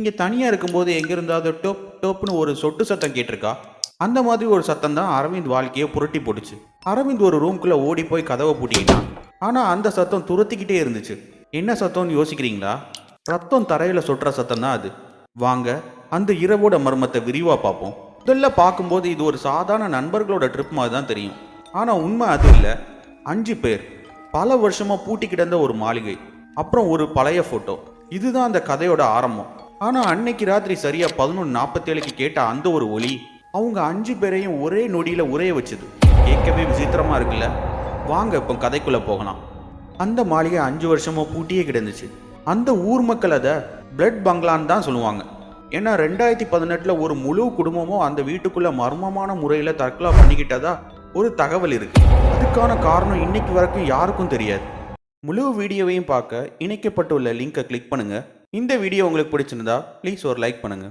இங்கே தனியாக இருக்கும்போது எங்கே இருந்தாவது டோப் டோப்னு ஒரு சொட்டு சத்தம் கேட்டிருக்கா? அந்த மாதிரி ஒரு சத்தம் தான் அரவிந்த் வாழ்க்கையை புரட்டி போட்டுச்சு. அரவிந்த் ஒரு ரூம்குள்ளே ஓடி போய் கதவை பூட்டிக்கிட்டான். ஆனால் அந்த சத்தம் துரத்திக்கிட்டே இருந்துச்சு. என்ன சத்தம்னு யோசிக்கிறீங்களா? ரத்தம் தரையில் சொட்டுற சத்தம் தான் அது. வாங்க அந்த இரவோட மர்மத்தை விரிவாக பார்ப்போம். முதல்ல பார்க்கும்போது இது ஒரு சாதாரண நண்பர்களோட ட்ரிப் மாதிரி தான் தெரியும். ஆனால் உண்மை அது இல்லை. 5 பேர், பல வருஷமாக பூட்டி கிடந்த ஒரு மாளிகை, அப்புறம் ஒரு பழைய ஃபோட்டோ. இதுதான் அந்த கதையோட ஆரம்பம். ஆனால் அன்னைக்கு ராத்திரி சரியாக 11:47க்கு கேட்ட அந்த ஒரு ஒலி அவங்க 5 பேரையும் ஒரே நொடியில் உரைய வச்சுது. கேட்கவே விசித்திரமாக இருக்குல்ல? வாங்க இப்போ கதைக்குள்ளே போகலாம். அந்த மாளிகை 5 வருஷமாக பூட்டியே கிடந்துச்சு. அந்த ஊர் மக்கள் அதை பிளட் பங்களான்னு தான் சொல்லுவாங்க. ஏன்னா 2018 ஒரு முழு குடும்பமும் அந்த வீட்டுக்குள்ள மர்மமான முறையில் தற்கொலை பண்ணிக்கிட்டதா ஒரு தகவல் இருக்கு. அதுக்கான காரணம் இன்னைக்கு வரைக்கும் யாருக்கும் தெரியாது. முழு வீடியோவையும் பார்க்க இணைக்கப்பட்டுள்ள லிங்கை கிளிக் பண்ணுங்க. இந்த வீடியோ உங்களுக்கு பிடிச்சிருந்தா ப்ளீஸ் ஒரு லைக் பண்ணுங்க.